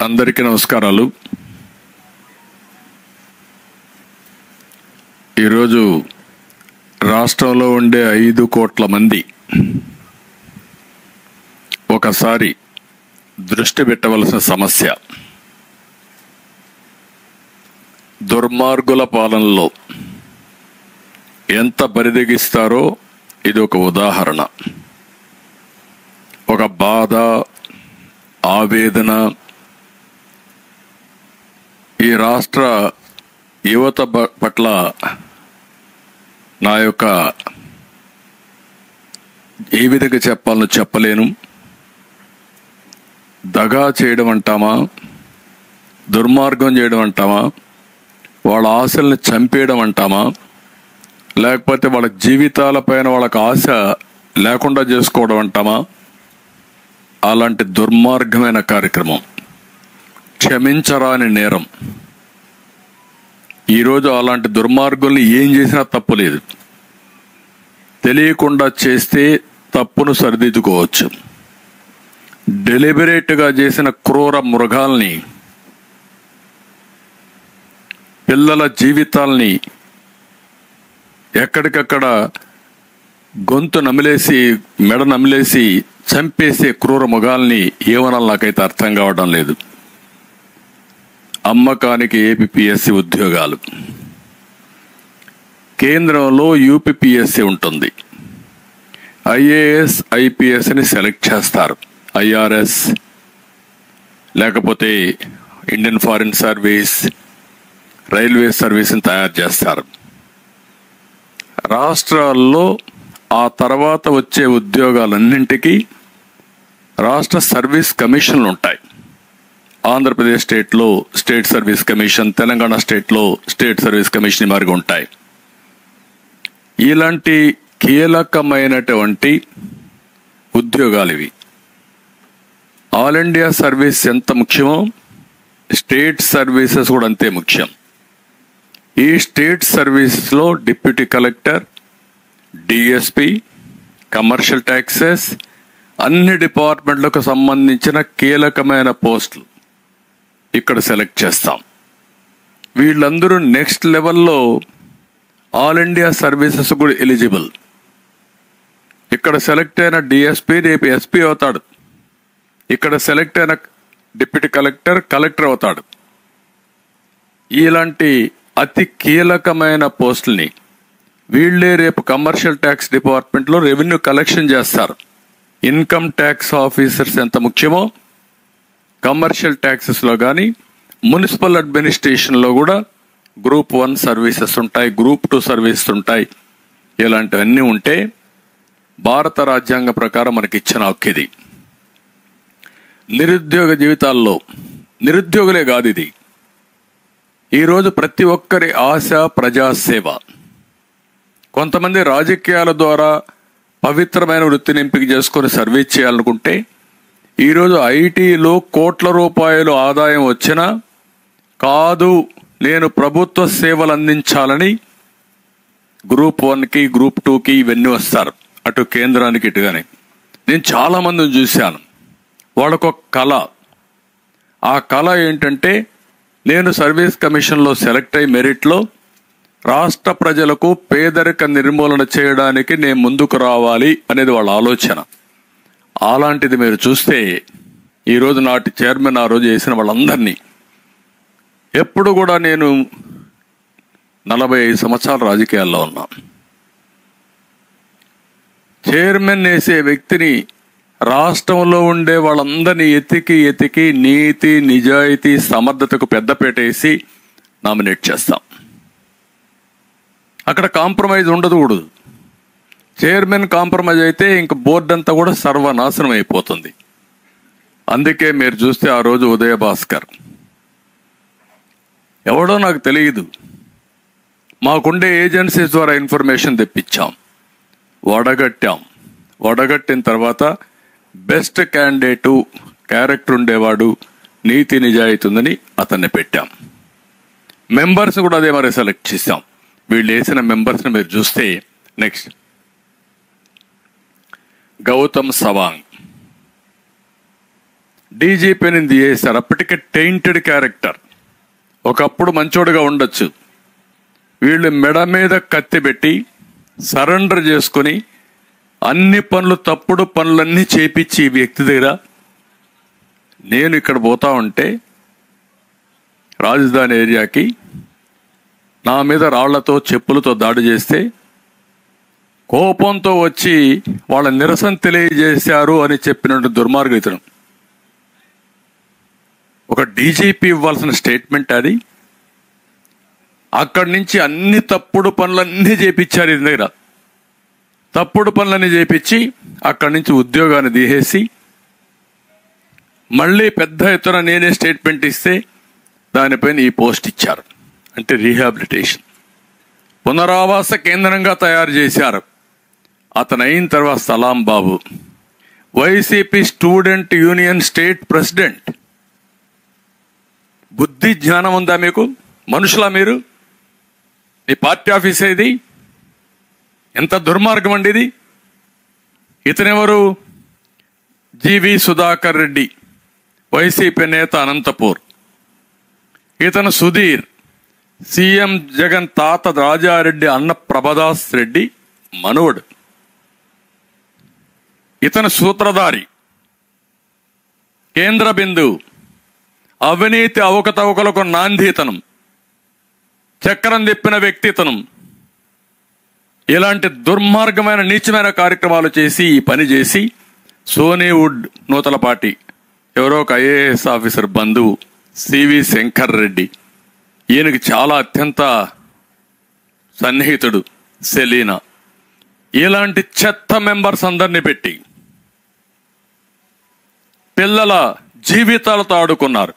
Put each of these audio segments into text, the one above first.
అందరికీ నమస్కారాలు. ఈరోజు రాష్ట్రంలో ఉండే 5 కోట్ల మంది ఒకసారి దృష్టి పెట్టవలసిన సమస్య దుర్మార్గుల పాలనలో ఎంత బరిదెగిస్తారో ఇది ఒక ఉదాహరణ. ఒక బాధ, ఆవేదన ఈ రాష్ట్ర యువత పట్ల నా యొక్క ఏ విధంగా చెప్పాలో చెప్పలేను. దగా చేయడం అంటామా, దుర్మార్గం చేయడం అంటామా, వాళ్ళ ఆశల్ని చంపేయడం అంటామా, లేకపోతే వాళ్ళ జీవితాలపైన వాళ్ళకి ఆశ లేకుండా చేసుకోవడం అంటామా, అలాంటి దుర్మార్గమైన కార్యక్రమం, క్షమించరాని నేరం. ఈరోజు అలాంటి దుర్మార్గుల్ని ఏం చేసినా తప్పు లేదు. తెలియకుండా చేస్తే తప్పును సరిదిద్దుకోవచ్చు. డెలిబరేట్గా చేసిన క్రూర మృగాల్ని, పిల్లల జీవితాల్ని ఎక్కడికక్కడ గొంతు నమిలేసి, మెడ నమిలేసి చంపేసే క్రూర మృగాల్ని ఏమనాలి నాకైతే అర్థం కావడం లేదు. అమ్మకానికి ఏపీపీఎస్సీ ఉద్యోగాలు, కేంద్రంలో యూపీపీఎస్సీ ఉంటుంది. ఐఏఎస్, ఐపీఎస్ని సెలెక్ట్ చేస్తారు. ఐఆర్ఎస్ లేకపోతే ఇండియన్ ఫారిన్ సర్వీస్, రైల్వే సర్వీస్ని తయారు చేస్తారు. రాష్ట్రాల్లో ఆ తర్వాత వచ్చే ఉద్యోగాలన్నింటికీ రాష్ట్ర సర్వీస్ కమిషన్లు ఉంటాయి. ఆంధ్రప్రదేశ్ స్టేట్లో స్టేట్ సర్వీస్ కమిషన్, తెలంగాణ స్టేట్లో స్టేట్ సర్వీస్ కమిషన్ మారిగా ఉంటాయి. ఇలాంటి కీలకమైనటువంటి ఉద్యోగాలు ఇవి. ఆల్ ఇండియా సర్వీస్ ఎంత ముఖ్యమో స్టేట్ సర్వీసెస్ కూడా అంతే ముఖ్యం. ఈ స్టేట్ సర్వీసెస్లో deputy collector, DSP, commercial taxes, అన్ని డిపార్ట్మెంట్లకు సంబంధించిన కీలకమైన పోస్టులు ఇక్కడ సెలెక్ట్ చేస్తాం. వీళ్ళందరూ నెక్స్ట్ లెవెల్లో ఆల్ ఇండియా సర్వీసెస్ కూడా ఎలిజిబుల్. ఇక్కడ సెలెక్ట్ అయిన డిఎస్పి రేపు ఎస్పీ అవుతాడు. ఇక్కడ సెలెక్ట్ అయిన డిప్యూటీ కలెక్టర్ కలెక్టర్ అవుతాడు. ఇలాంటి అతి కీలకమైన పోస్టుల్ని వీళ్ళే రేపు కమర్షియల్ ట్యాక్స్ డిపార్ట్మెంట్లో రెవెన్యూ కలెక్షన్ చేస్తారు. ఇన్కమ్ ట్యాక్స్ ఆఫీసర్స్ ఎంత ముఖ్యమో కమర్షియల్ ట్యాక్సెస్లో కానీ, మున్సిపల్ అడ్మినిస్ట్రేషన్లో కూడా గ్రూప్ 1 సర్వీసెస్ ఉంటాయి, గ్రూప్ 2 సర్వీసెస్ ఉంటాయి. ఇలాంటివన్నీ ఉంటే భారత రాజ్యాంగ ప్రకారం మనకి ఇచ్చిన హక్కు ఇది. నిరుద్యోగ జీవితాల్లో నిరుద్యోగులే కాదు, ఇది ఈరోజు ప్రతి ఒక్కరి ఆశ ప్రజాసేవ. కొంతమంది రాజకీయాల ద్వారా పవిత్రమైన వృత్తిని ఎంపిక చేసుకొని సర్వీస్ చేయాలనుకుంటే, ఈరోజు ఐటీలో కోట్ల రూపాయలు ఆదాయం వచ్చినా కాదు, నేను ప్రభుత్వ సేవలు అందించాలని గ్రూప్ 1కి, గ్రూప్ 2కి ఇవన్నీ వస్తారు, అటు కేంద్రానికి ఇటుగానే. నేను చాలా మందిని చూశాను. వాళ్ళకొక కళ. ఆ కళ ఏంటంటే, నేను సర్వీస్ కమిషన్లో సెలెక్ట్ అయ్యి మెరిట్లో రాష్ట్ర ప్రజలకు పేదరిక నిర్మూలన చేయడానికి నేను ముందుకు రావాలి అనేది వాళ్ళ ఆలోచన. అలాంటిది మీరు చూస్తే ఈరోజు నాటి చైర్మన్ ఆ రోజు చేసిన వాళ్ళందరినీ, ఎప్పుడు కూడా నేను 45 సంవత్సరాల రాజకీయాల్లో ఉన్నా, చైర్మన్ వేసే వ్యక్తిని రాష్ట్రంలో ఉండే వాళ్ళందరినీ ఎతికి నీతి, నిజాయితీ, సమర్థతకు పెద్దపీట వేసి నామినేట్ చేస్తాం. అక్కడ కాంప్రమైజ్ ఉండకూడదు. చైర్మన్ కాంప్రమైజ్ అయితే ఇంక బోర్డు అంతా కూడా సర్వనాశనం అయిపోతుంది. అందుకే మీరు చూస్తే ఆ రోజు ఉదయ భాస్కర్ ఎవడో నాకు తెలియదు, మాకుండే ఏజెన్సీస్ ద్వారా ఇన్ఫర్మేషన్ తెప్పించాం, వడగట్టిన తర్వాత బెస్ట్ క్యాండిడేటు, క్యారెక్టర్ ఉండేవాడు, నీతి నిజాయితీ ఉందని అతన్ని పెట్టాం. మెంబర్స్ కూడా అదే మరి సెలెక్ట్ చేశాం. వీళ్ళు వేసిన మెంబర్స్ని మీరు చూస్తే నెక్స్ట్ గౌతమ్ సవాంగ్, డీజీపీని చేశారు. అప్పటికే టెయింటెడ్ క్యారెక్టర్, ఒకప్పుడు మంచోడుగా ఉండొచ్చు. వీళ్ళు మెడ మీద కత్తి పెట్టి సరెండర్ చేసుకుని అన్ని పనులు, తప్పుడు పనులన్నీ చేపించి ఈ వ్యక్తి దగ్గర, నేను ఇక్కడ పోతా ఉంటే రాజధాని ఏరియాకి నా మీద రాళ్లతో చెప్పులతో దాడి చేస్తే కోపంతో వచ్చి వాళ్ళ నిరసన తెలియజేశారు అని చెప్పినట్టు దుర్మార్గుడు ఇతను. ఒక డీజీపీ ఇవ్వాల్సిన స్టేట్మెంట్ అది. అక్కడి నుంచి అన్ని తప్పుడు పనులన్నీ చేపించారు ఇది దగ్గర. తప్పుడు పనులన్నీ చేపించి అక్కడి నుంచి ఉద్యోగాన్ని తీసేసి మళ్ళీ పెద్ద ఎత్తున నేనే స్టేట్మెంట్ ఇస్తే దానిపైన ఈ పోస్ట్ ఇచ్చారు. అంటే రీహాబిలిటేషన్, పునరావాస కేంద్రంగా తయారు చేశారు. అతను అయిన తర్వాత Salam Babu YCP student union state president. బుద్ధి జ్ఞానం ఉందా మీకు? మనుషులా మీరు? మీ పార్టీ ఆఫీస్ ఇది? ఎంత దుర్మార్గం అండి ఇది. ఇతనెవరు? జీవి సుధాకర్ రెడ్డి, వైసీపీ నేత, అనంతపూర్. ఇతను సుధీర్, సీఎం జగన్ తాత రాజారెడ్డి అన్న ప్రభదాస్ రెడ్డి మనవడు. ఇతను సూత్రధారి, కేంద్ర బిందువు, అవినీతి అవకతవకలకు నాందీతనం, చక్రం తిప్పిన వ్యక్తితనం. ఇలాంటి దుర్మార్గమైన నీచమైన కార్యక్రమాలు చేసి ఈ పని చేసి సోనీవుడ్ నూతలపాటి ఎవరో ఒక ఐఏఎస్ ఆఫీసర్ బంధువు సివి శంకర్ రెడ్డి, ఈయనకి చాలా అత్యంత సన్నిహితుడు సెలీనా. ఇలాంటి చెత్త మెంబర్స్ అందరినీ పెట్టి పిల్లల జీవితాలతో ఆడుకున్నారు.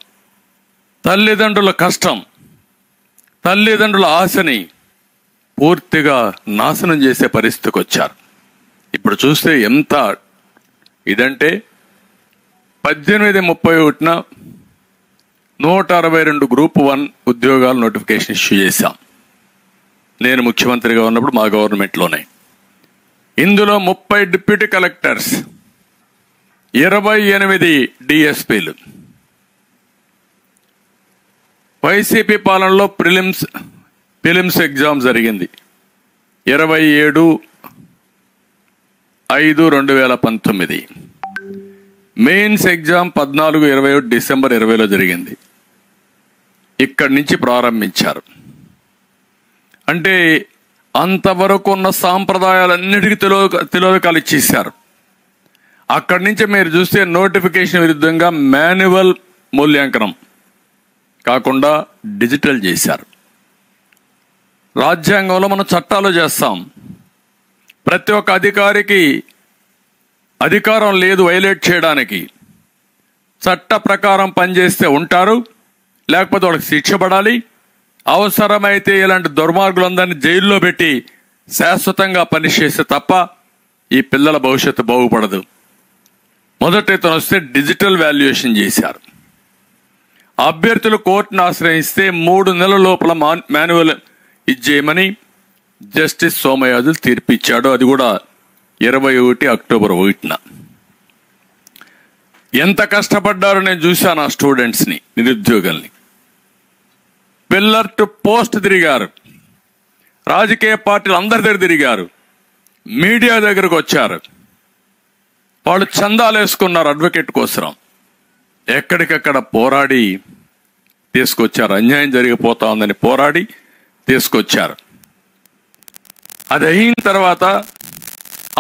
తల్లిదండ్రుల కష్టం, తల్లిదండ్రుల ఆశని పూర్తిగా నాశనం చేసే పరిస్థితికి వచ్చారు. ఇప్పుడు చూస్తే ఎంత ఇదంటే 18/31 162 గ్రూప్ 1 ఉద్యోగాల నోటిఫికేషన్ ఇష్యూ చేశాం. నేను ముఖ్యమంత్రిగా ఉన్నప్పుడు మా గవర్నమెంట్లోనే. ఇందులో 30 డిప్యూటీ కలెక్టర్స్, 28 డిఎస్పీలు. వైసీపీ పాలనలో ప్రిలిమ్స్ ఎగ్జామ్ జరిగింది 27/5/2019. మెయిన్స్ ఎగ్జామ్ 14/21 డిసెంబర్ 2020లో జరిగింది. ఇక్కడి నుంచి ప్రారంభించారు. అంటే అంతవరకు ఉన్న సాంప్రదాయాలన్నిటికీ తిలోదకాలు ఇచ్చేశారు. అక్కడి నుంచి మీరు చూస్తే నోటిఫికేషన్ విరుద్ధంగా మాన్యువల్ మూల్యాంకనం కాకుండా డిజిటల్ చేశారు. రాజ్యాంగంలో మనం చట్టాలు చేస్తాం. ప్రతి ఒక్క అధికారికి అధికారం లేదు వైలేట్ చేయడానికి. చట్ట ప్రకారం పనిచేస్తే ఉంటారు, లేకపోతే వాళ్ళకి శిక్ష పడాలి. అవసరమైతే ఇలాంటి దుర్మార్గులందరినీ జైల్లో పెట్టి శాశ్వతంగా పనిచేస్తే తప్ప ఈ పిల్లల భవిష్యత్తు బాగుపడదు. మొదట ఇతను వస్తే డిజిటల్ వాల్యుయేషన్ చేశారు. అభ్యర్థులు కోర్టును ఆశ్రయిస్తే 3 నెలల లోపల మాన్యువల్ ఇచ్చేయమని జస్టిస్ సోమయాజులు తీర్పిచ్చాడు. అది కూడా 21 అక్టోబర్ 1న. ఎంత కష్టపడ్డారో నేను చూశాను. ఆ స్టూడెంట్స్ని, నిరుద్యోగుల్ని. పిల్లర్ టు పోస్ట్ తిరిగారు, రాజకీయ పార్టీలు అందరి దగ్గర తిరిగారు, మీడియా దగ్గరకు వచ్చారు. వాళ్ళు చందాలు వేసుకున్నారు అడ్వకేట్ కోసం. ఎక్కడికక్కడ పోరాడి తీసుకొచ్చారు. అన్యాయం జరిగిపోతా ఉందని పోరాడి తీసుకొచ్చారు. అది అయిన తర్వాత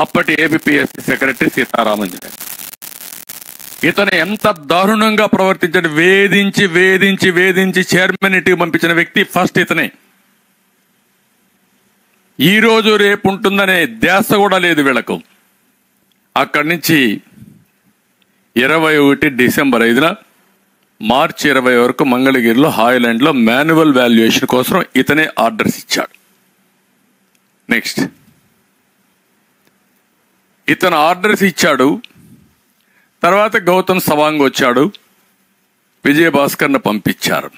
అప్పటి ఏబిపిఎస్సి సెక్రటరీ సీతారామన్ గారు, ఇతను ఎంత దారుణంగా ప్రవర్తించాడు. వేధించి వేధించి వేధించి చైర్మన్ ఇంటికి పంపించిన వ్యక్తి ఫస్ట్ ఇతనే. ఈ రోజు రేపు ఉంటుందనే ధ్యాస కూడా లేదు వీళ్ళకు. అక్కడి నుంచి 21 డిసెంబర్ 5న మార్చి 20 వరకు మంగళగిరిలో హాయ్లాండ్లో మాన్యువల్ వాల్యుయేషన్ కోసం ఇతనే ఆర్డర్స్ ఇచ్చాడు. నెక్స్ట్ ఇతను ఆర్డర్స్ ఇచ్చాడు. తర్వాత గౌతమ్ సవాంగ్ వచ్చాడు, విజయభాస్కర్ను పంపించారు.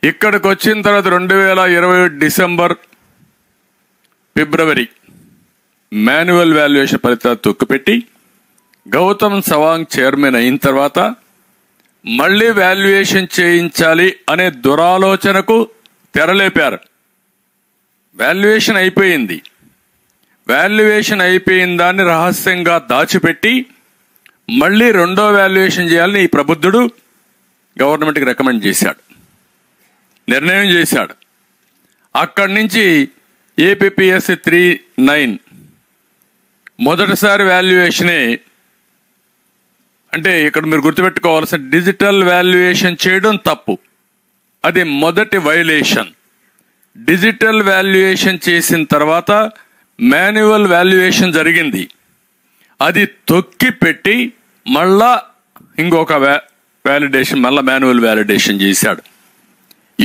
ఇక్కడికి వచ్చిన తర్వాత 2020 డిసెంబర్ ఫిబ్రవరి మాన్యువల్ వాల్యుయేషన్ ఫలితాలు తొక్కుపెట్టి గౌతమ్ సవాంగ్ చైర్మన్ అయిన తర్వాత మళ్ళీ వాల్యుయేషన్ చేయించాలి అనే దురాలోచనకు తెరలేపారు. వాల్యుయేషన్ అయిపోయింది. వాల్యుయేషన్ అయిపోయిన దాన్ని రహస్యంగా దాచిపెట్టి మళ్ళీ రెండో వాల్యుయేషన్ చేయాలని ఈ ప్రబుద్ధుడు గవర్నమెంట్కి రికమెండ్ చేశాడు, నిర్ణయం చేశాడు. అక్కడి నుంచి ఏపీపీఎస్సీ 39 మొదటిసారి వాల్యుయేషనే. అంటే ఇక్కడ మీరు గుర్తుపెట్టుకోవాల్సిన, డిజిటల్ వాల్యుయేషన్ చేయడం తప్పు, అది మొదటి వైలేషన్. డిజిటల్ వాల్యుయేషన్ చేసిన తర్వాత మాన్యువల్ వాల్యుయేషన్ జరిగింది. అది తొక్కి పెట్టి మళ్ళా ఇంకొక వ్యాలిడేషన్, మళ్ళా మాన్యువల్ వ్యాలిడేషన్ చేశాడు.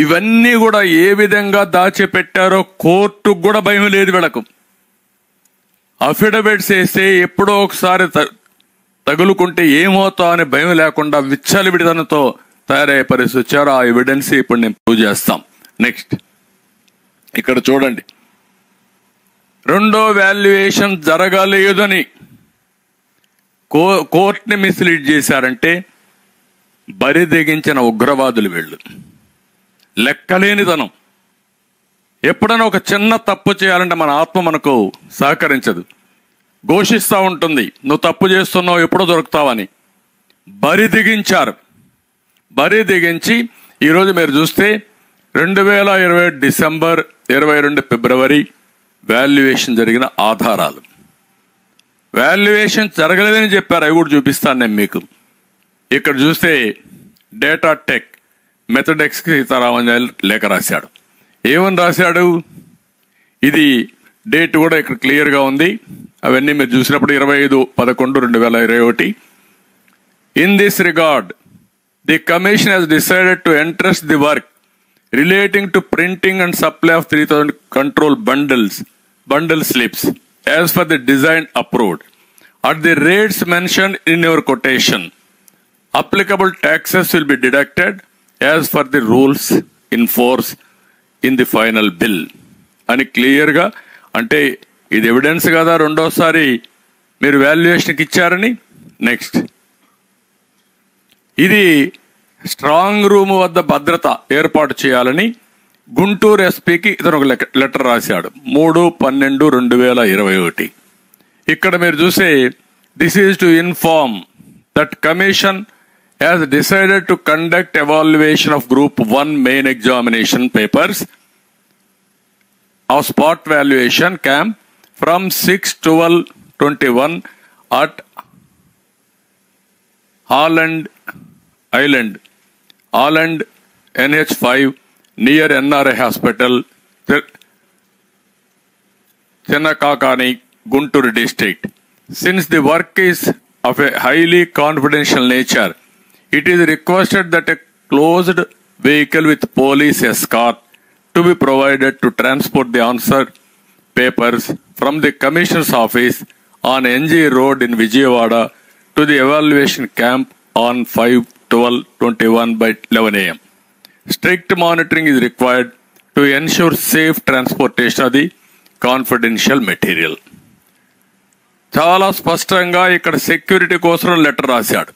ఇవన్నీ కూడా ఏ విధంగా దాచిపెట్టారో కోర్టుకు కూడా భయం లేదు వీళ్ళకు. అఫిడవిట్స్ వేస్తే ఎప్పుడో ఒకసారి తగులుకుంటే ఏమవుతా అనే భయం లేకుండా విచ్చలవిడితనంతో తయారయ్యే పరిస్థితి వచ్చారు. ఆ ఎవిడెన్స్ ఇప్పుడు నేను ప్రూవ్ చేస్తాం. నెక్స్ట్ ఇక్కడ చూడండి, రెండో వాల్యుయేషన్ జరగలేదని కోర్టుని మిస్లీడ్ చేశారంటే బరి తెగించిన ఉగ్రవాదులు వీళ్ళు. లెక్కలేనితనం. ఎప్పుడైనా ఒక చిన్న తప్పు చేయాలంటే మన ఆత్మ మనకు సహకరించదు, ఘోషిస్తూ ఉంటుంది, నువ్వు తప్పు చేస్తున్నావు, ఎప్పుడో దొరుకుతావని. బరి దిగించారు. బరి దిగించి ఈరోజు మీరు చూస్తే 2020 డిసెంబర్ 22 ఫిబ్రవరి వాల్యుయేషన్ జరిగిన ఆధారాలు. వాల్యుయేషన్ జరగలేదని చెప్పారు, అవి కూడా చూపిస్తాను నేను మీకు. ఇక్కడ చూస్తే డేటా టెక్ మెథడెక్స్కి సీతారామన్ లేఖ రాశాడు. ఏమని రాశాడు? ఇది డేట్ కూడా ఇక్కడ క్లియర్గా ఉంది. అవన్నీ మీరు చూసినప్పుడు 25/11/2021. In this regard the commission has decided to entrust the work relating to printing and supply of 3000 control bundle slips as per the design approved at the rates mentioned in your quotation. Applicable taxes will be deducted as per the rules in force in the final bill అని క్లియర్గా. అంటే ఇది evidence కదా రెండోసారి మీరు వాల్యుయేషన్కి ఇచ్చారని. Next, ఇది strong room వద్ద భద్రత ఏర్పాటు చేయాలని గుంటూరు ఎస్పీకి ఇతను ఒక లెటర్ రాశాడు 3/12/2021. ఇక్కడ మీరు చూసే this is to inform that commission has decided to conduct evaluation of Group 1 main examination papers of spot valuation camp from 6/12/21 at Holland NH5 near NRI Hospital, Chenakakani, Guntur district. Since the work is of a highly confidential nature, it is requested that a closed vehicle with police escort to be provided to transport the answer papers from the Commissioner's office on NG Road in Vijayawada to the evaluation camp on 5/12/21 by 11 a.m. Strict monitoring is required to ensure safe transportation of the confidential material. చాలా స్పష్టంగా ఇక్కడ security కోసం letter రాశాడు.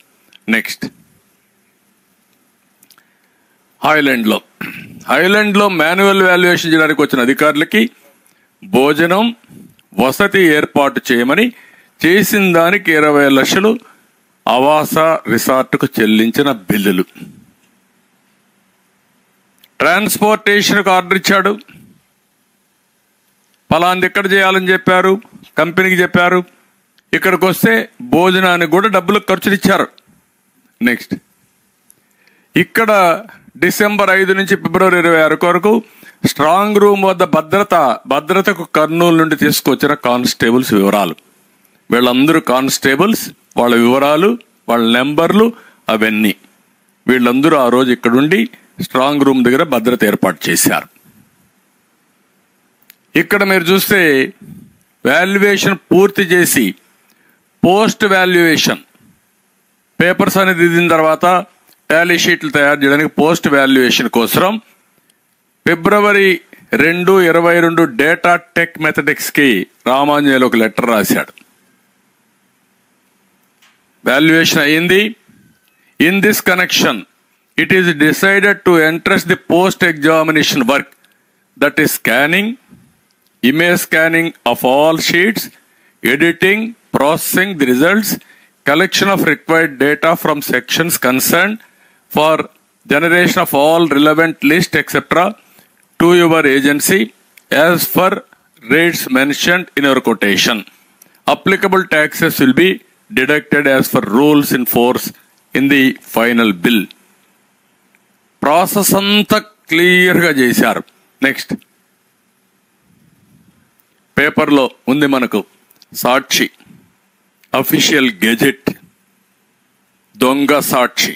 Next, హైలాండ్లో manual valuation చేయడానికి వచ్చిన అధికారులకి భోజనం వసతి ఏర్పాటు చేయమని చేసిన దానికి 20 లక్షలు ఆవాస రిసార్ట్కు చెల్లించిన బిల్లులు. ట్రాన్స్పోర్టేషన్కు ఆర్డర్ ఇచ్చాడు, ఫలాంది ఎక్కడ చేయాలని చెప్పారు, కంపెనీకి చెప్పారు. ఇక్కడికి వస్తే భోజనానికి కూడా డబ్బులు ఖర్చులు ఇచ్చారు. నెక్స్ట్, ఇక్కడ డిసెంబర్ 5 నుంచి ఫిబ్రవరి 26 వరకు స్ట్రాంగ్ రూమ్ వద్ద భద్రతకు కర్నూలు నుండి తీసుకొచ్చిన కానిస్టేబుల్స్ వివరాలు. వీళ్ళందరూ కానిస్టేబుల్స్, వాళ్ళ వివరాలు, వాళ్ళ నెంబర్లు అవన్నీ వీళ్ళందరూ ఆ రోజు ఇక్కడుండి స్ట్రాంగ్ రూమ్ దగ్గర భద్రత ఏర్పాటు చేశారు. ఇక్కడ మీరు చూస్తే వాల్యుయేషన్ పూర్తి చేసి పోస్ట్ వాల్యుయేషన్ పేపర్స్ అనేది దిద్దిన తర్వాత టాలీ షీట్లు తయారు చేయడానికి పోస్ట్ వాల్యుయేషన్ కోసం ఫిబ్రవరి 2/22 డేటా టెక్ మెథడెక్స్కి రామాంజనేయులు ఒక లెటర్ రాశాడు. వాల్యుయేషన్ అయింది. In this connection it is decided to entrust the post examination work, that is scanning, image scanning of all sheets, editing, processing the results, collection of required data from sections concerned for generation of all relevant list etc. to your agency as per rates mentioned in your quotation. Applicable taxes will be deducted as per rules in force in the final bill. Process anta clear ga chesaru. Next, పేపర్లో ఉంది మనకు సాక్షి, official gazette, దొంగ సాక్షి.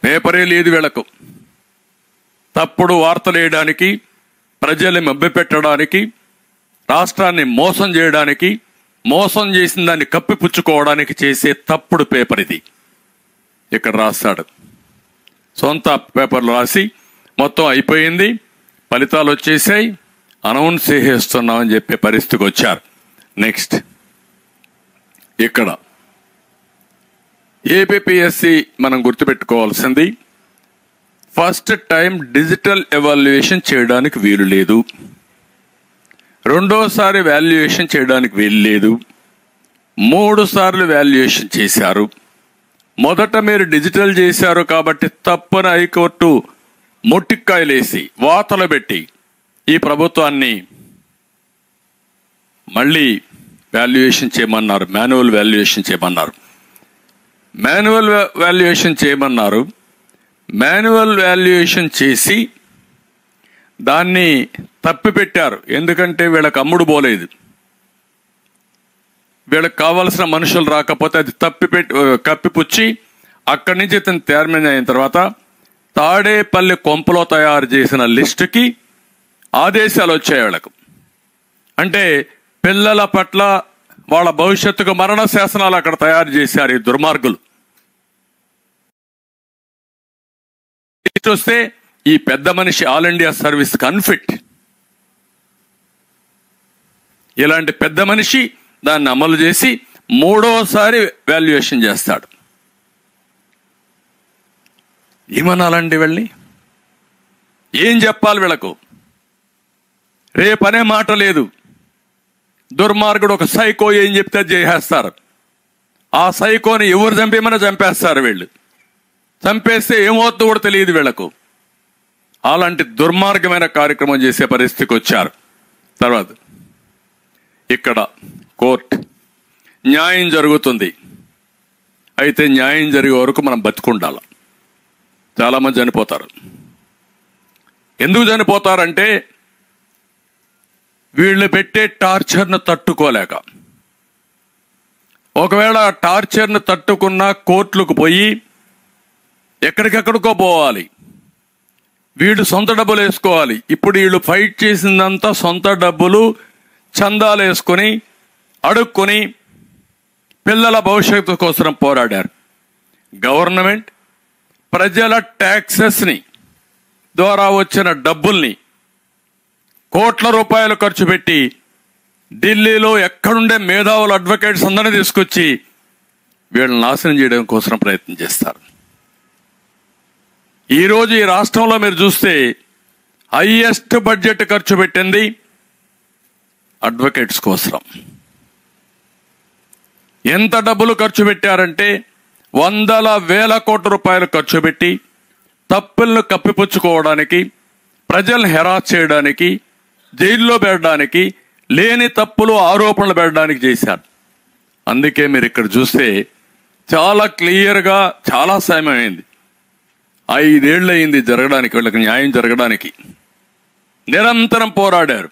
పేపరే లేదు వీళ్ళకు. తప్పుడు వార్తలు వేయడానికి, ప్రజల్ని మభ్యపెట్టడానికి, రాష్ట్రాన్ని మోసం చేయడానికి, మోసం చేసిన దాన్ని కప్పిపుచ్చుకోవడానికి చేసే తప్పుడు పేపర్ ఇది. ఇక్కడ రాస్తాడు, సొంత పేపర్లు రాసి మొత్తం అయిపోయింది, ఫలితాలు వచ్చేసాయి, అనౌన్స్ చేసేస్తున్నామని చెప్పే పరిస్థితికి వచ్చారు. నెక్స్ట్, ఇక్కడ ఏపీపీఎస్సి మనం గుర్తుపెట్టుకోవాల్సింది, ఫస్ట్ టైం డిజిటల్ ఎవాల్యుయేషన్ చేయడానికి వీలు లేదు, రెండోసారి వాల్యుయేషన్ చేయడానికి వీలు లేదు, 3 సార్లు వాల్యుయేషన్ చేశారు. మొదట మీరు డిజిటల్ చేశారు కాబట్టి తప్పని హైకోర్టు మొట్టికాయలేసి వాతలు పెట్టి ఈ ప్రభుత్వాన్ని మళ్ళీ వాల్యుయేషన్ చేయమన్నారు, మాన్యువల్ వాల్యుయేషన్ చేయమన్నారు. మాన్యువల్ వాల్యుయేషన్ చేసి దాన్ని తప్పిపెట్టారు. ఎందుకంటే వీళ్ళకి అమ్ముడు పోలేదు, వీళ్ళకి కావాల్సిన మనుషులు రాకపోతే అది కప్పిపుచ్చి అక్కడి నుంచి ఇతను తీర్మానం అయిన తర్వాత తాడేపల్లి కొంపలో తయారు చేసిన లిస్టుకి ఆదేశాలు వచ్చాయి వాళ్ళకు. అంటే పిల్లల పట్ల వాళ్ళ భవిష్యత్తుకు మరణ శాసనాలు అక్కడ తయారు చేశారు ఈ దుర్మార్గులు. వస్తే ఈ పెద్ద మనిషి ఆల్ ఇండియా సర్వీస్ అన్ఫిట్. ఇలాంటి పెద్ద మనిషి దాన్ని అమలు చేసి 3వసారి వాల్యుయేషన్ చేస్తాడు. ఏమనాలండి వీళ్ళని? ఏం చెప్పాలి వీళ్ళకు? రేపనే మాట లేదు. దుర్మార్గుడు ఒక సైకో ఏం చెప్తే చేసేస్తారు. ఆ సైకోని ఎవరు చంపేమని చంపేస్తారు వీళ్ళు. చంపేస్తే ఏమవుతుందో కూడా తెలియదు వీళ్లకు. అలాంటి దుర్మార్గమైన కార్యక్రమం చేసే పరిస్థితికి వచ్చారు. తర్వాత ఇక్కడ కోర్టు, న్యాయం జరుగుతుంది. అయితే న్యాయం జరిగే వరకు మనం బతుకుండాలి. చాలామంది చనిపోతారు. ఎందుకు చనిపోతారంటే వీళ్ళు పెట్టే టార్చర్ను తట్టుకోలేక. ఒకవేళ టార్చర్ను తట్టుకున్న కోర్టులకు పోయి ఎక్కడికెక్కడికో పోవాలి, వీళ్ళు సొంత డబ్బులు వేసుకోవాలి. ఇప్పుడు వీళ్ళు ఫైట్ చేసిందంతా సొంత డబ్బులు చందాలు వేసుకొని అడుక్కొని పిల్లల భవిష్యత్తు కోసం పోరాడారు. గవర్నమెంట్ ప్రజల ట్యాక్సెస్ని ద్వారా వచ్చిన డబ్బుల్ని కోట్ల రూపాయలు ఖర్చు పెట్టి ఢిల్లీలో ఎక్కడుండే మేధావులు అడ్వకేట్స్ అందరినీ తీసుకొచ్చి వీళ్ళని నాశనం చేయడం కోసం ప్రయత్నం చేస్తారు. ఈరోజు ఈ రాష్ట్రంలో మీరు చూస్తే హైయెస్ట్ బడ్జెట్ ఖర్చు పెట్టింది అడ్వకేట్స్ కోసం. ఎంత డబ్బులు ఖర్చు పెట్టారంటే 100,000 కోట్ల రూపాయలు ఖర్చు పెట్టి తప్పులను కప్పిపుచ్చుకోవడానికి, ప్రజల్ని హెరాస్ చేయడానికి, జైల్లో పెట్టడానికి, లేని తప్పులు ఆరోపణలు పెట్టడానికి చేశారు. అందుకే మీరు ఇక్కడ చూస్తే చాలా క్లియర్గా చాలా సమయం అయింది. 5 ఏళ్ళు అయింది జరగడానికి, వీళ్ళకి న్యాయం జరగడానికి. నిరంతరం పోరాడారు.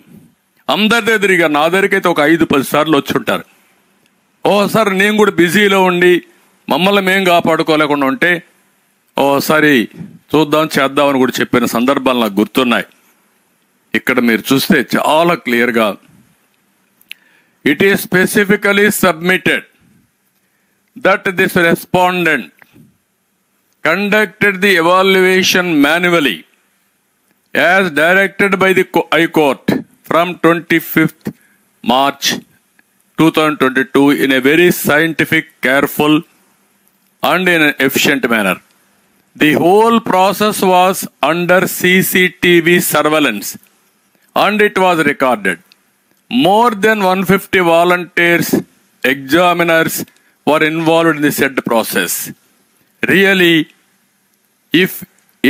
అందరిదే తిరిగారు. నా దగ్గరికైతే ఒక 5-10 సార్లు వచ్చి ఉంటారు. ఓసారి నేను కూడా బిజీలో ఉండి మమ్మల్ని మేము కాపాడుకోలేకుండా ఉంటే ఓసారి చూద్దాం చేద్దామని కూడా చెప్పిన సందర్భాలు నాకు గుర్తున్నాయి. ఇక్కడ మీరు చూస్తే చాలా క్లియర్గా it is specifically submitted that this respondent conducted the evaluation manually as directed by the High Court from 25th March 2022 in a very scientific, careful and in an efficient manner. The whole process was under CCTV surveillance and it was recorded. More than 150 volunteers, examiners were involved in the said process. Really, if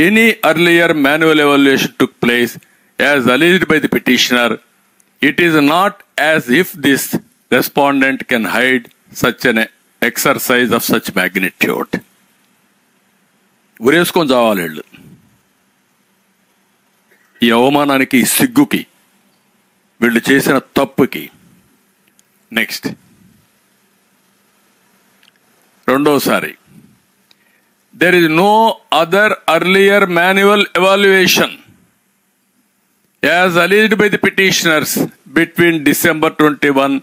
any earlier manual evaluation took place as alleged by the petitioner, it is not as if this respondent can hide such an exercise of such magnitude. ఉరేసుకొని చావాలి వీళ్ళు. ఈ అవమానానికి, ఈ సిగ్గుకి, వీళ్ళు చేసిన తప్పుకి. Next, రెండోసారి, there is no other earlier manual evaluation as alleged by the petitioners between December 21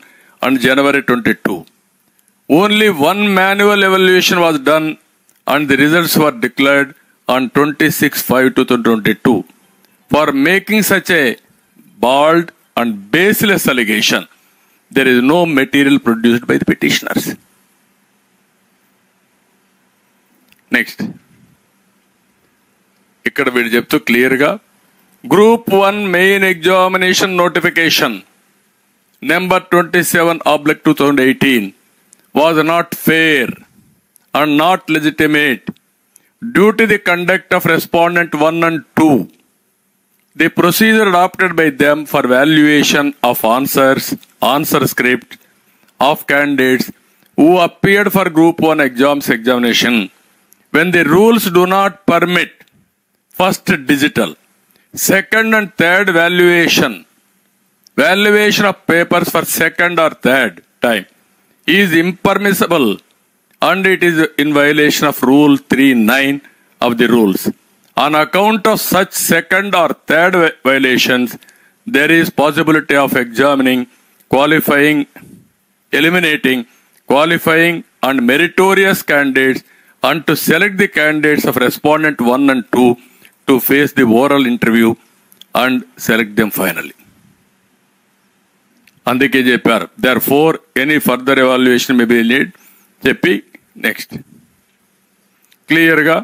and January 22. Only one manual evaluation was done and the results were declared on 26/5/2022. For making such a bald and baseless allegation, there is no material produced by the petitioners. Next, ఇక్కడ వీడు చెప్తూ క్లియర్గా, Group 1 main examination notification number 27/2018 was not fair and not legitimate due to the conduct of respondent 1 and 2. The procedure adopted by them for valuation of answer script of candidates who appeared for Group 1 examination, when the rules do not permit first digital, second and third valuation of papers for second or third time is impermissible and it is in violation of Rule 3(9) of the rules. On account of such second or third violations, there is possibility of eliminating qualifying and meritorious candidates and to select the candidates of respondent 1 and 2 to face the oral interview and select them finally. అందుకే చెప్పారు, therefore any further evaluation may be needed చెప్పి. Next, క్లియర్గా,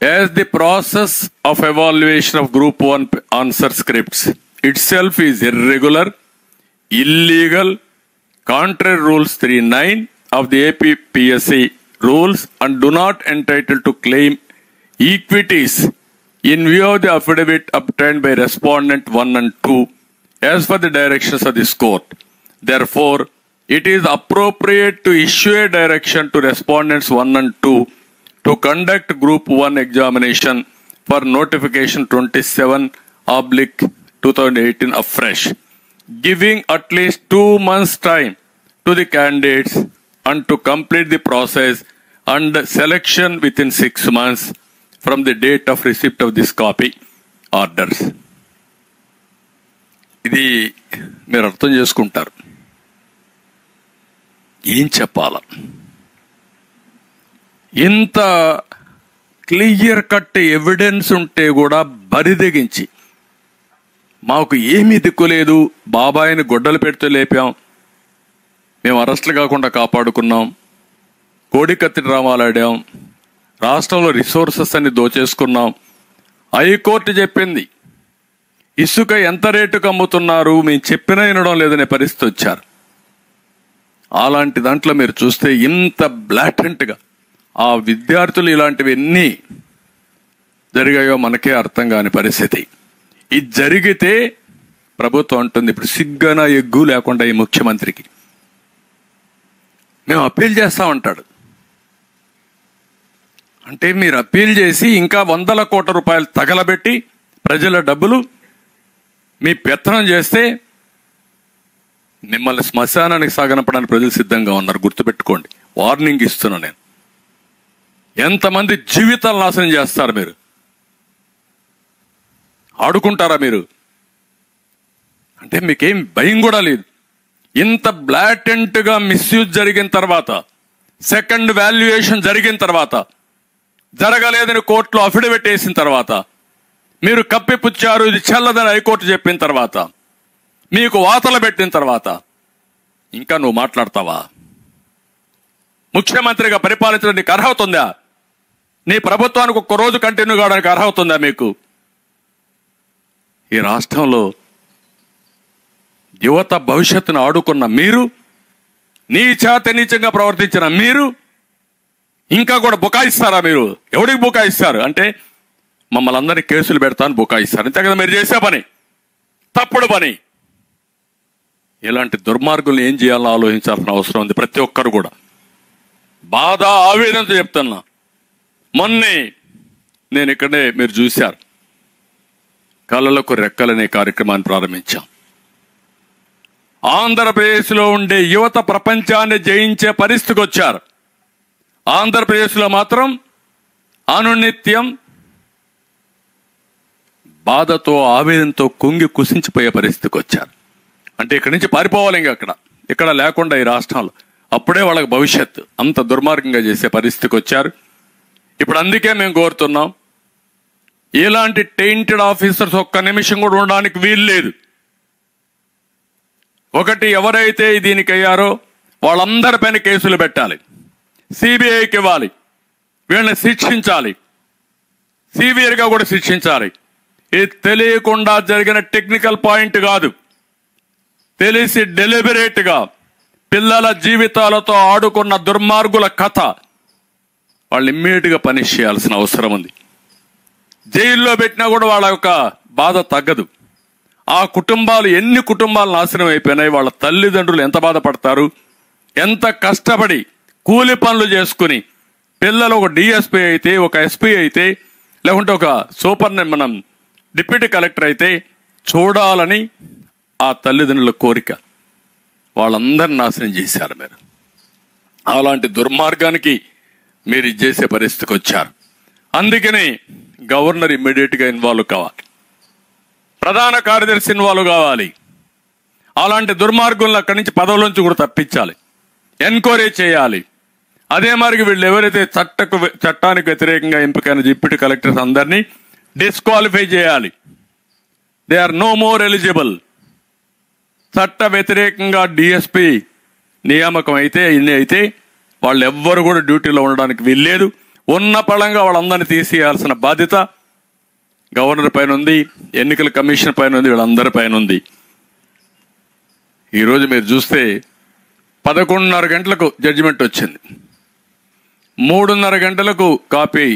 as the process of evaluation of Group 1 answer scripts itself is irregular, illegal, contrary Rules 3(9) of the APPSC rules and do not entitle to claim equities in view of the affidavit obtained by respondent 1 and 2 as per the directions of this court. Therefore, it is appropriate to issue a direction to respondents 1 and 2 to conduct Group 1 examination for notification 27/2018 afresh, giving at least 2 months' time to the candidates and to complete the process and selection within 6 months from the date of receipt of this copy orders. ఇది మీరు అర్థం చేసుకుంటారు. ఏం చెప్పాల? ఇంత clear cut evidence ఉంటే కూడా బరిదెగించి, మాకు ఏమీ దిక్కులేదు, బాబాయిని గొడ్డలు పెడితే లేపాం, మేము అరెస్టులు కాకుండా కాపాడుకున్నాం, కోడికత్తి డ్రామాలు ఆడాం, రాష్ట్రంలో రిసోర్సెస్ అన్ని దోచేసుకున్నాం, హైకోర్టు చెప్పింది ఇసుక ఎంత రేటుకు అమ్ముతున్నారు, మేము చెప్పినా వినడం లేదనే పరిస్థితి వచ్చారు. అలాంటి దాంట్లో మీరు చూస్తే ఇంత బ్లాటెంట్గా ఆ విద్యార్థులు ఇలాంటివి ఎన్ని జరిగాయో మనకే అర్థం కాని పరిస్థితి. ఇది జరిగితే ప్రభుత్వం అంటుంది, ఇప్పుడు సిగ్గన ఎగ్గు లేకుండా ఈ ముఖ్యమంత్రికి మేము అప్పీల్ చేస్తామంటాడు. అంటే మీరు అప్పీల్ చేసి ఇంకా 100 కోట్ల రూపాయలు తగలబెట్టి ప్రజల డబ్బులు మీ పెత్తనం చేస్తే మిమ్మల్ని శ్మశానానికి సాగనపడానికి ప్రజలు సిద్ధంగా ఉన్నారు. గుర్తుపెట్టుకోండి, వార్నింగ్ ఇస్తున్నా నేను. ఎంతమంది జీవితాలు నాశనం చేస్తారు మీరు? ఆడుకుంటారా మీరు? అంటే మీకేం భయం కూడా లేదు. ఇంత బ్లాటెంట్గా మిస్యూజ్ జరిగిన తర్వాత, సెకండ్ వాల్యుయేషన్ జరిగిన తర్వాత, జరగలేదని కోర్టులో అఫిడవిట్ వేసిన తర్వాత, మీరు కప్పిపుచ్చారు ఇది చెల్లదని హైకోర్టు చెప్పిన తర్వాత, మీకు వాతలు పెట్టిన తర్వాత ఇంకా నువ్వు మాట్లాడతావా? ముఖ్యమంత్రిగా పరిపాలించడం నీకు అర్హత ఉందా? నీ ప్రభుత్వానికి ఒక్క రోజు కంటిన్యూ కావడానికి అర్హత ఉందా మీకు? ఈ రాష్ట్రంలో యువత భవిష్యత్తును ఆడుకున్న మీరు, నీచంగా ప్రవర్తించిన మీరు ఇంకా కూడా బుకాయిస్తారా? మీరు ఎవరికి బుకాయిస్తారు అంటే మమ్మల్ని అందరినీ కేసులు పెడతాను బుకాయిస్తారు. అంతే కదా మీరు చేసే పని, తప్పుడు పని. ఇలాంటి దుర్మార్గుల్ని ఏం చేయాలని ఆలోచించాల్సిన అవసరం ఉంది ప్రతి ఒక్కరు కూడా. బాధ ఆవేదనతో చెప్తున్నా. మొన్నే నేను ఇక్కడే మీరు చూశారు, కళలకు రెక్కలనే కార్యక్రమాన్ని ప్రారంభించాం. ఆంధ్రప్రదేశ్లో ఉండే యువత ప్రపంచాన్ని జయించే పరిస్థితికి వచ్చారు. ఆంధ్రప్రదేశ్లో మాత్రం అనునిత్యం బాధతో ఆవేదనతో కుంగి కుసించిపోయే పరిస్థితికి వచ్చారు. అంటే ఇక్కడి నుంచి పారిపోవాలి, ఇక్కడ లేకుండా ఈ రాష్ట్రంలో అప్పుడే వాళ్ళకి భవిష్యత్తు. అంత దుర్మార్గంగా చేసే పరిస్థితికి వచ్చారు. ఇప్పుడు అందుకే మేము కోరుతున్నాం, ఇలాంటి టెయింటెడ్ ఆఫీసర్స్ ఒక్క నిమిషం కూడా ఉండడానికి వీలు లేదు. ఒకటి, ఎవరైతే దీనికి అయ్యారో వాళ్ళందరిపైన కేసులు పెట్టాలి, సిబిఐకి ఇవ్వాలి, వీళ్ళని శిక్షించాలి, సివియర్గా కూడా శిక్షించాలి. ఇది తెలియకుండా జరిగిన టెక్నికల్ పాయింట్ కాదు, తెలిసి డెలిబరేట్ గా పిల్లల జీవితాలతో ఆడుకున్న దుర్మార్గుల కథ. వాళ్ళు ఇమ్మీడియట్ గా పనిష్ చేయాల్సిన అవసరం ఉంది. జైల్లో పెట్టినా కూడా వాళ్ళ యొక్క బాధ తగ్గదు. ఆ కుటుంబాలు, ఎన్ని కుటుంబాలు నాశనం అయిపోయినాయి, వాళ్ళ తల్లిదండ్రులు ఎంత బాధపడతారు, ఎంత కష్టపడి కూలి పనులు చేసుకుని పిల్లలు ఒక డిఎస్పీ అయితే, ఒక ఎస్పీ అయితే, లేకుంటే ఒక మనం డిప్యూటీ కలెక్టర్ అయితే చూడాలని ఆ తల్లిదండ్రుల కోరిక. వాళ్ళందరినీ నాశనం చేశారు మీరు. అలాంటి దుర్మార్గానికి మీరు చేసే పరిస్థితికి వచ్చారు. అందుకని గవర్నర్ ఇమ్మీడియట్ గా ఇన్వాల్వ్ కావాలి, ప్రధాన కార్యదర్శి ఇన్వాల్వ్ కావాలి. అలాంటి దుర్మార్గులను అక్కడి నుంచి పదవుల నుంచి కూడా తప్పించాలి, ఎంక్వైరీ చేయాలి. అదే మరి వీళ్ళు ఎవరైతే చట్టానికి వ్యతిరేకంగా ఎంపికైన డిప్యూటీ కలెక్టర్స్ అందరినీ డిస్క్వాలిఫై చేయాలి. They are no more eligible. చట్ట వ్యతిరేకంగా డిఎస్పీ నియామకం అయితే ఇన్ని అయితే వాళ్ళు ఎవ్వరు కూడా డ్యూటీలో ఉండడానికి వీల్లేదు. ఉన్న పళంగా వాళ్ళందరినీ తీసేయాల్సిన బాధ్యత గవర్నర్ పైన ఉంది, ఎన్నికల కమిషన్ పైన ఉంది, వీళ్ళందరి పైన ఉంది. ఈరోజు మీరు చూస్తే 11:30 గంటలకు జడ్జిమెంట్ వచ్చింది, 3:30 గంటలకు కాపీ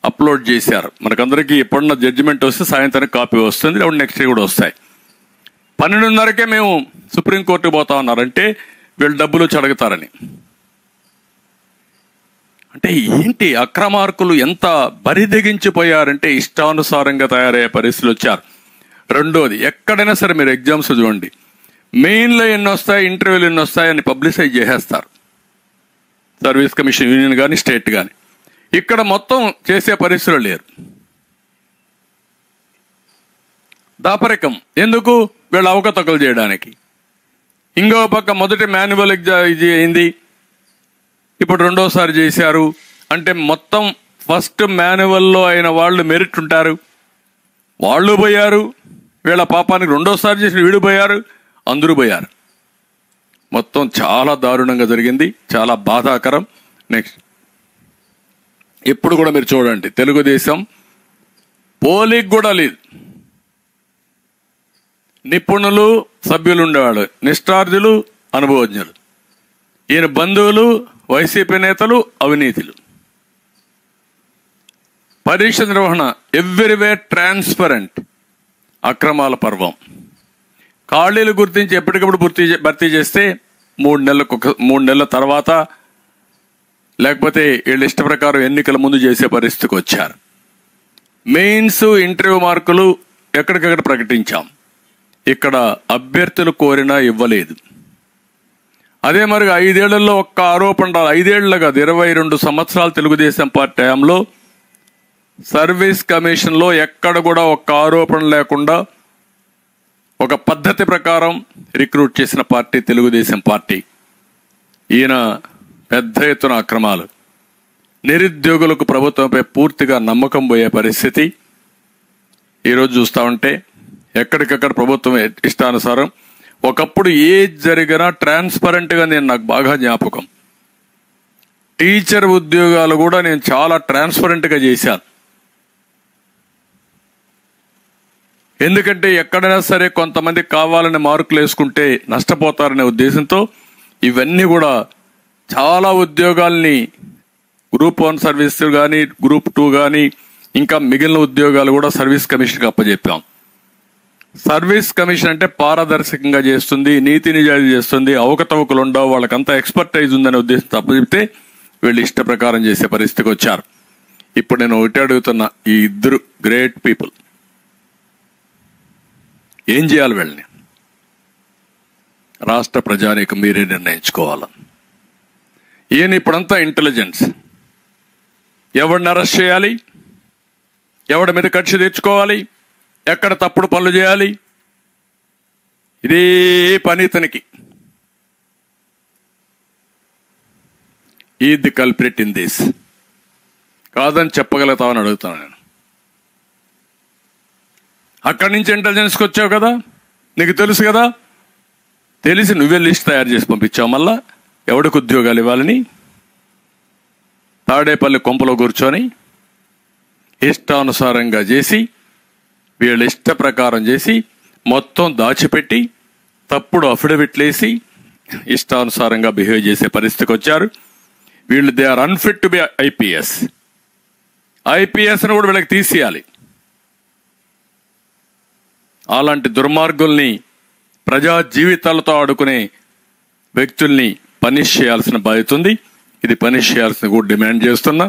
అప్లోడ్ చేశారు. మనకందరికీ ఎప్పుడున్న జడ్జిమెంట్ వస్తే సాయంత్రం కాపీ వస్తుంది, లేకపోతే నెక్స్ట్ డే కూడా వస్తాయి. 12:30కే మేము సుప్రీంకోర్టుకు పోతా ఉన్నారంటే వీళ్ళు డబ్బులు చెడగతారని. అంటే ఏంటి అక్రమార్కులు ఎంత బరిదెగించిపోయారంటే ఇష్టానుసారంగా తయారయ్యే పరిస్థితులు వచ్చారు. రెండోది, ఎక్కడైనా సరే మీరు ఎగ్జామ్స్ చూడండి, మెయిన్లో ఎన్ని వస్తాయి, ఇంటర్వ్యూలు ఎన్ని వస్తాయి అని పబ్లిసైజ్ చేసేస్తారు, సర్వీస్ కమిషన్ యూనియన్ కానీ స్టేట్ కానీ. ఇక్కడ మొత్తం చేసే పరిస్థితులు లేరు. దాపరికం ఎందుకు? వీళ్ళు అవకతవకలు చేయడానికి. ఇంకో పక్క మొదటి మాన్యువల్ ఇది అయింది, ఇప్పుడు రెండోసారి చేశారు. అంటే మొత్తం ఫస్ట్ మాన్యువల్లో అయిన వాళ్ళు మెరిట్ ఉంటారు, వాళ్ళు పోయారు. వీళ్ళ పాపానికి రెండోసారి చేసిన వీడు పోయారు, అందరూ పోయారు. మొత్తం చాలా దారుణంగా జరిగింది, చాలా బాధాకరం. నెక్స్ట్, ఇప్పుడు కూడా మీరు చూడండి, తెలుగుదేశం పోలింగ్ కూడా లేదు. నిపుణులు సభ్యులు ఉండేవాడు, నిష్ఠార్థులు అనుభవజ్ఞులు, ఈయన బంధువులు వైసీపీ నేతలు అవినీతులు. పరీక్ష నిర్వహణ ఎవ్రీవేర్ ట్రాన్స్పరెంట్, అక్రమాల పర్వం. ఖాళీలు గుర్తించి ఎప్పటికప్పుడు భర్తీ చేస్తే 3 నెలల తర్వాత, లేకపోతే వీళ్ళ ఇష్ట ప్రకారం ఎన్నికల ముందు చేసే పరిస్థితికి వచ్చారు. మెయిన్స్ ఇంటర్వ్యూ మార్కులు ఎక్కడికక్కడ ప్రకటించాం, ఇక్కడ అభ్యర్థులు కోరినా ఇవ్వలేదు. అదే మరి 5 ఏళ్లలో ఒక్క ఆరోపణ, 5 ఏళ్లు కాదు 22 సంవత్సరాలు తెలుగుదేశం పార్టీ హయాంలో సర్వీస్ కమిషన్లో ఎక్కడ కూడా ఒక్క ఆరోపణ లేకుండా ఒక పద్ధతి ప్రకారం రిక్రూట్ చేసిన పార్టీ తెలుగుదేశం పార్టీ. ఈయన పెద్ద ఎత్తున అక్రమాలు, నిరుద్యోగులకు ప్రభుత్వంపై పూర్తిగా నమ్మకం పోయే పరిస్థితి ఈరోజు చూస్తూ ఉంటే ఎక్కడికక్కడ ప్రభుత్వం ఇష్టానుసారం. ఒకప్పుడు ఏది జరిగినా ట్రాన్స్పరెంట్గా నాకు బాగా జ్ఞాపకం. టీచర్ ఉద్యోగాలు కూడా నేను చాలా ట్రాన్స్పరెంట్గా చేశాను. ఎందుకంటే ఎక్కడైనా సరే కొంతమంది కావాలని మార్కులు వేసుకుంటే నష్టపోతారనే ఉద్దేశంతో ఇవన్నీ కూడా చాలా ఉద్యోగాల్ని గ్రూప్ 1 సర్వీస్ కానీ, గ్రూప్ 2 కానీ, ఇంకా మిగిలిన ఉద్యోగాలు కూడా సర్వీస్ కమిషన్కి అప్పచెప్పాం. సర్వీస్ కమిషన్ అంటే పారదర్శకంగా చేస్తుంది, నీతి నిజాయితీ చేస్తుంది, అవకతవకలు ఉండవు, వాళ్ళకంతా ఎక్స్పర్టైజ్ ఉందనే ఉద్దేశంతో అప్పచెప్తే వీళ్ళు ఇష్ట ప్రకారం చేసే పరిస్థితికి వచ్చారు. ఇప్పుడు నేను ఒకటి అడుగుతున్నా, ఈ ఇద్దరు గ్రేట్ పీపుల్ ఏం చేయాలి? వీళ్ళని రాష్ట్ర ప్రజానీకం మీరే నిర్ణయించుకోవాలి. ఈయన ఇప్పుడంతా ఇంటెలిజెన్స్, ఎవరిని అరెస్ట్ చేయాలి, ఎవడి మీద కక్ష తీర్చుకోవాలి, ఎక్కడ తప్పుడు పనులు చేయాలి, ఇదే పని ఇతనికి. ఈ ది కల్ప్రిట్ ఇన్ దిస్. కాదని చెప్పగలుగుతామని అడుగుతాను నేను. అక్కడి నుంచి ఇంటెలిజెన్స్కి వచ్చావు కదా, నీకు తెలుసు కదా, తెలిసి నువ్వే లిస్ట్ తయారు చేసి పంపించావు. మళ్ళా ఎవడికి ఉద్యోగాలు ఇవ్వాలని తాడేపల్లి కొంపలో కూర్చొని ఇష్టానుసారంగా చేసి, వీళ్ళ ఇష్ట ప్రకారం చేసి, మొత్తం దాచిపెట్టి తప్పుడు అఫిడవిట్లేసి ఇష్టానుసారంగా బిహేవ్ చేసే పరిస్థితికి వచ్చారు వీళ్ళు. They are unfit to be IPS. ఐపీఎస్ను కూడా వీళ్ళకి తీసేయాలి. అలాంటి దుర్మార్గుల్ని, ప్రజా జీవితాలతో ఆడుకునే వ్యక్తుల్ని పనిష్ చేయాల్సిన బాధ్యత ఉంది. ఇది పనిష్ చేయాల్సిన కూడా డిమాండ్ చేస్తున్నా.